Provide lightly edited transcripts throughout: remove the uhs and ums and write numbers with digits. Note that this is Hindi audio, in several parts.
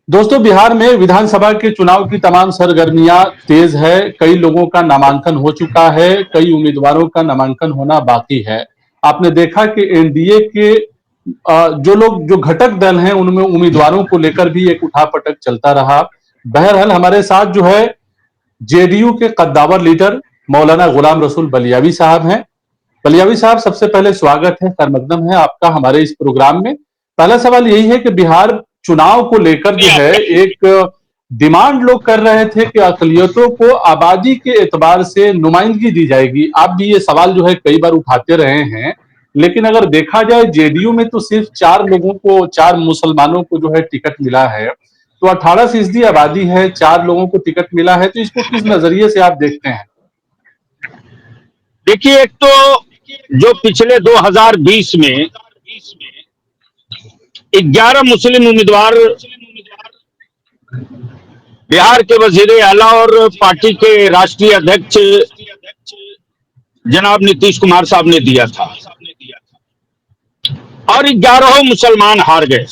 दोस्तों, बिहार में विधानसभा के चुनाव की तमाम सरगर्मियां तेज है। कई लोगों का नामांकन हो चुका है, कई उम्मीदवारों का नामांकन होना बाकी है। आपने देखा कि एनडीए के जो लोग जो घटक दल हैं उनमें उम्मीदवारों को लेकर भी एक उठापटक चलता रहा। बहरहाल हमारे साथ जो है जेडीयू के कद्दावर लीडर मौलाना गुलाम रसूल बलियावी साहब हैं। बलियावी साहब, सबसे पहले स्वागत है, खैरमकदम है आपका हमारे इस प्रोग्राम में। पहला सवाल यही है कि बिहार चुनाव को लेकर जो है एक डिमांड लोग कर रहे थे कि अकलियतों को आबादी के एतबार से नुमाइंदगी दी जाएगी। आप भी ये सवाल जो है कई बार उठाते रहे हैं, लेकिन अगर देखा जाए जेडीयू में तो सिर्फ 4 लोगों को, 4 मुसलमानों को जो है टिकट मिला है। तो 18% आबादी है, 4 लोगों को टिकट मिला है, तो इसको किस नजरिए से आप देखते हैं? देखिए, एक तो जो पिछले 2020 में 11 मुस्लिम उम्मीदवार बिहार के वजीर आला और पार्टी के राष्ट्रीय अध्यक्ष जनाब नीतीश कुमार साहब ने दिया था और 11 मुसलमान हार गए।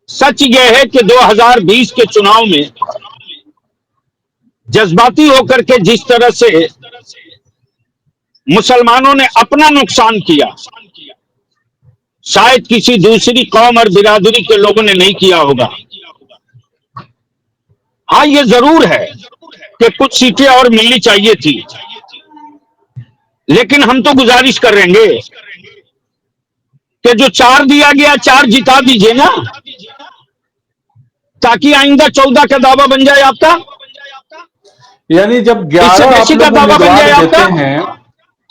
सच यह है कि 2020 के चुनाव में जज्बाती होकर के जिस तरह से मुसलमानों ने अपना नुकसान किया, शायद किसी दूसरी कौम और बिरादरी के लोगों ने नहीं किया होगा। हाँ, ये जरूर है कि कुछ सीटें और मिलनी चाहिए थी, लेकिन हम तो गुजारिश करेंगे कि जो 4 दिया गया 4 जिता दीजिए ना, ताकि आइंदा 14 का दावा बन जाए आपका। यानी जब इससे 11 आप बेसी का लोग दावा बन उम्मीदवार जाए देते आपका। हैं,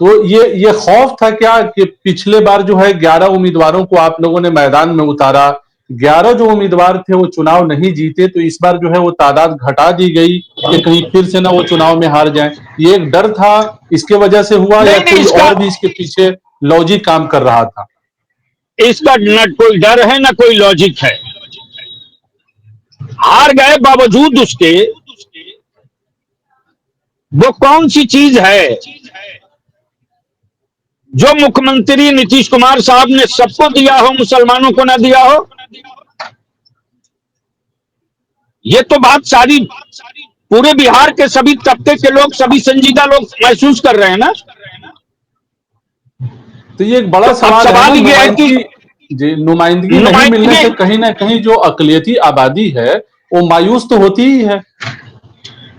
तो ये खौफ था क्या कि पिछले बार जो है 11 उम्मीदवारों को आप लोगों ने मैदान में उतारा, 11 जो उम्मीदवार थे वो चुनाव नहीं जीते, तो इस बार जो है वो तादाद घटा दी गई कि कहीं फिर से ना वो चुनाव में हार जाएं? ये एक डर था, इसके वजह से हुआ, या नहीं नहीं, कोई इसका और भी इसके पीछे लॉजिक काम कर रहा था? इसका न कोई डर है न कोई लॉजिक है। हार गए बावजूद उसके वो कौन सी चीज है जो मुख्यमंत्री नीतीश कुमार साहब ने सबको दिया हो, मुसलमानों को ना दिया हो? ये तो बात सारी पूरे बिहार के सभी तबके के लोग, सभी संजीदा लोग महसूस कर रहे हैं ना। तो ये एक तो बड़ा अब सवाल है ना, सवाल ये है कि नुमाइंदगी। जी, नुमाइंदगी नहीं मिलने नुमाइंदगी, से कहीं ना कहीं जो अकलियती आबादी है वो मायूस तो होती ही है।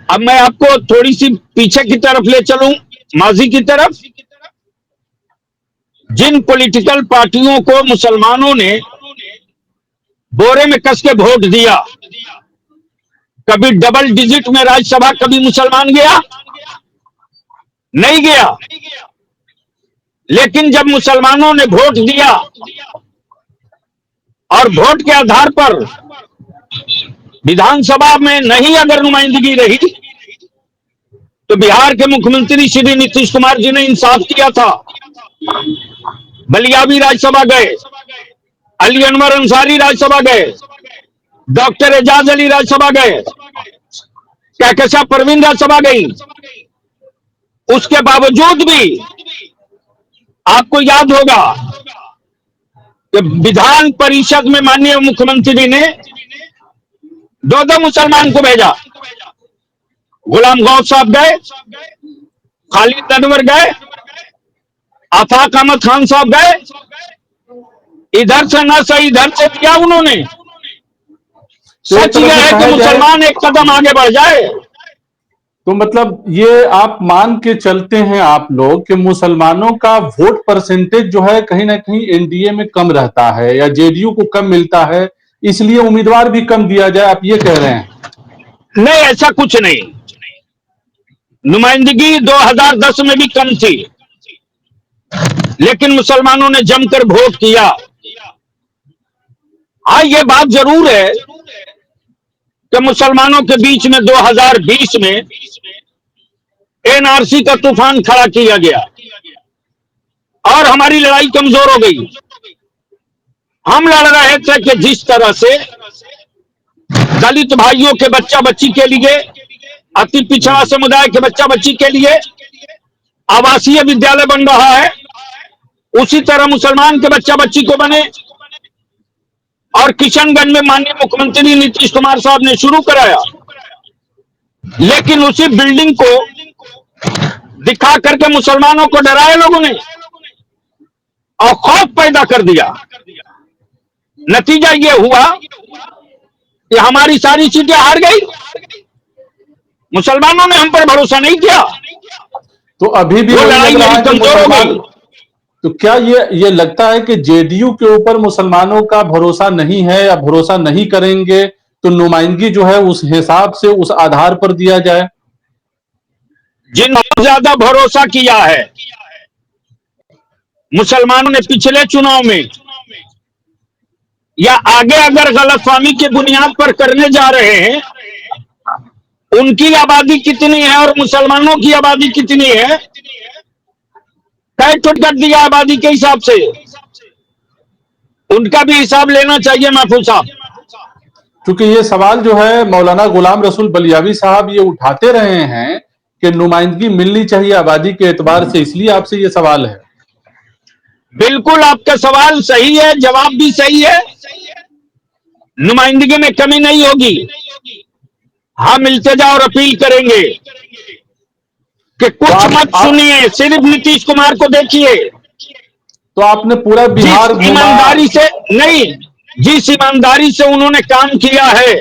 अब मैं आपको थोड़ी सी पीछे की तरफ ले चलूं, माजी की तरफ। जिन पॉलिटिकल पार्टियों को मुसलमानों ने बोरे में कस के वोट दिया, कभी डबल डिजिट में राज्यसभा कभी मुसलमान गया नहीं गया, लेकिन जब मुसलमानों ने वोट दिया और वोट के आधार पर विधानसभा में नहीं अगर नुमाइंदगी रही, तो बिहार के मुख्यमंत्री श्री नीतीश कुमार जी ने इंसाफ किया था। बलियावी राज्यसभा गए, अली अनवर अंसारी राज्यसभा गए, डॉक्टर एजाज अली राज्यसभा गए, कहकशा परवीन राज्यसभा गई। उसके बावजूद भी आपको याद होगा कि विधान परिषद में माननीय मुख्यमंत्री ने 2 मुसलमान को भेजा। गुलाम गौस साहब गए, खालिद अनवर गए, आफाक अहमद खान साहब गए। इधर से न सही, इधर से दिया उन्होंने। तो एक सच तरह यह से है कि कहा जाए मुसलमान एक कदम आगे बढ़ जाए। तो मतलब ये आप मान के चलते हैं आप लोग कि मुसलमानों का वोट परसेंटेज जो है कहीं ना कहीं एनडीए में कम रहता है या जेडीयू को कम मिलता है, इसलिए उम्मीदवार भी कम दिया जाए, आप ये कह रहे हैं? नहीं, ऐसा कुछ नहीं। नुमाइंदगी 2010 में भी कम थी, लेकिन मुसलमानों ने जमकर वोट किया। हाँ, ये बात जरूर है कि मुसलमानों के बीच में 2020 में एनआरसी का तूफान खड़ा किया गया और हमारी लड़ाई कमजोर हो गई। हम लड़ रहे थे कि जिस तरह से दलित भाइयों के बच्चा बच्ची के लिए, अति पिछड़ा समुदाय के बच्चा बच्ची के लिए आवासीय विद्यालय बन रहा है, उसी तरह मुसलमान के बच्चा बच्ची को बने, और किशनगंज में माननीय मुख्यमंत्री नीतीश कुमार साहब ने शुरू कराया, लेकिन उसी बिल्डिंग को दिखा करके मुसलमानों को डराया लोगों ने और खौफ पैदा कर दिया। नतीजा ये हुआ कि हमारी सारी सीटें हार गई। मुसलमानों ने हम पर भरोसा नहीं किया, तो अभी भी वो वही लड़ाई लग रहा मेरी है कि कमजोर हो मुसलमान, गई। तो क्या ये लगता है कि जेडीयू के ऊपर मुसलमानों का भरोसा नहीं है या भरोसा नहीं करेंगे, तो नुमाइंदगी जो है उस हिसाब से उस आधार पर दिया जाए? जिन्होंने ज्यादा भरोसा किया है मुसलमानों ने पिछले चुनाव में या आगे अगर गलतफहमी की बुनियाद पर करने जा रहे हैं, उनकी आबादी कितनी है और मुसलमानों की आबादी कितनी है, तय कर दिया आबादी के हिसाब से। उनका भी हिसाब लेना चाहिए महफूज साहब। क्योंकि ये सवाल जो है मौलाना गुलाम रसूल बलियावी साहब ये उठाते रहे हैं कि नुमाइंदगी मिलनी चाहिए आबादी के एतबार से, इसलिए आपसे ये सवाल है। बिल्कुल आपका सवाल सही है, जवाब भी सही है। नुमाइंदगी में कमी नहीं होगी। हम इल्तिजा और अपील करेंगे कि कुछ मत सुनिए, सिर्फ नीतीश कुमार को देखिए। तो आपने पूरा जिस बिहार घूमा, ईमानदारी से नहीं, जिस ईमानदारी से उन्होंने काम किया है,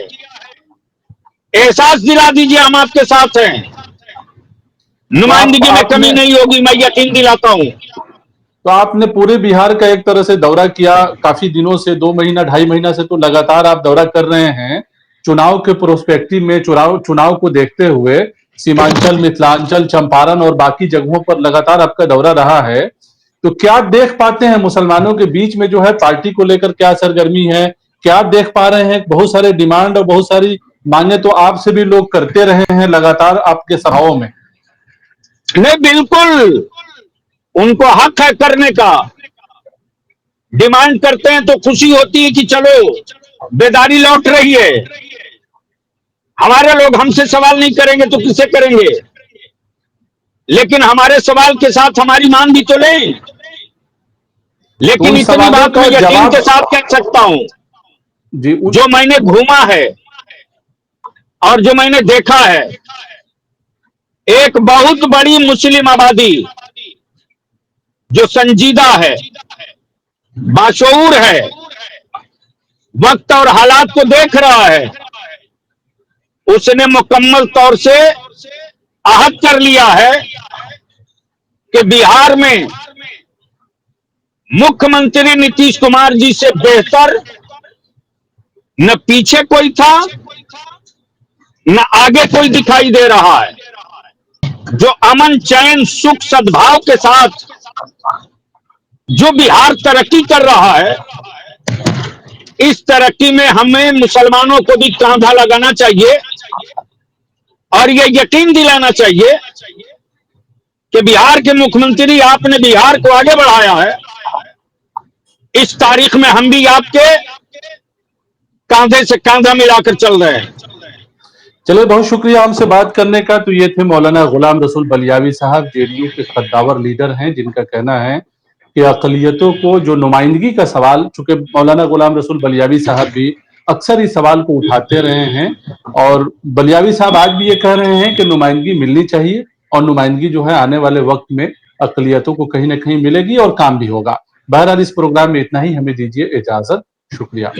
एहसास दिला दीजिए हम आपके साथ हैं। नुमाइंदगी में कमी नहीं होगी, मैं यकीन दिलाता हूं। तो आपने पूरे बिहार का एक तरह से दौरा किया, काफी दिनों से, 2 महीना 2.5 महीना से तो लगातार आप दौरा कर रहे हैं। चुनाव के प्रोस्पेक्टिव में चुनाव को देखते हुए सीमांचल, मिथिलांचल, चंपारण और बाकी जगहों पर लगातार आपका दौरा रहा है। तो क्या देख पाते हैं मुसलमानों के बीच में जो है पार्टी को लेकर क्या सरगर्मी है? क्या आप देख पा रहे हैं? बहुत सारे डिमांड और बहुत सारी मांगे तो आपसे भी लोग करते रहे हैं लगातार आपके सभाओं में। नहीं, बिल्कुल उनको हक है करने का। डिमांड करते हैं तो खुशी होती है कि चलो बेदारी लौट रही है। हमारे लोग हमसे सवाल नहीं करेंगे तो किससे करेंगे? लेकिन हमारे सवाल के साथ हमारी मांग भी तो लें। लेकिन इतनी बात मैं यकीन के साथ कह सकता हूं, जो मैंने घूमा है और जो मैंने देखा है, एक बहुत बड़ी मुस्लिम आबादी जो संजीदा है, बाशऊर है, वक्त और हालात को देख रहा है, उसने मुकम्मल तौर से आहत कर लिया है कि बिहार में मुख्यमंत्री नीतीश कुमार जी से बेहतर न पीछे कोई था न आगे कोई दिखाई दे रहा है। जो अमन, चैन, सुख, सद्भाव के साथ जो बिहार तरक्की कर रहा है, इस तरक्की में हमें मुसलमानों को भी कांधा लगाना चाहिए और ये यकीन दिलाना चाहिए कि बिहार के मुख्यमंत्री, आपने बिहार को आगे बढ़ाया है। इस तारीख में हम भी आपके कांधे से कांधा मिलाकर चल रहे हैं। चलिए, बहुत शुक्रिया हमसे बात करने का। तो ये थे मौलाना गुलाम रसूल बलियावी साहब, जेडीयू के कद्दावर लीडर हैं, जिनका कहना है कि अक़लियतों को जो नुमाइंदगी का सवाल, चूंकि मौलाना गुलाम रसूल बलियावी साहब भी अक्सर इस सवाल को उठाते रहे हैं और बलियावी साहब आज भी ये कह रहे हैं कि नुमाइंदगी मिलनी चाहिए और नुमाइंदगी जो है आने वाले वक्त में अक़लियतों को कहीं ना कहीं मिलेगी और काम भी होगा। बहरहाल इस प्रोग्राम में इतना ही, हमें दीजिए इजाजत। शुक्रिया।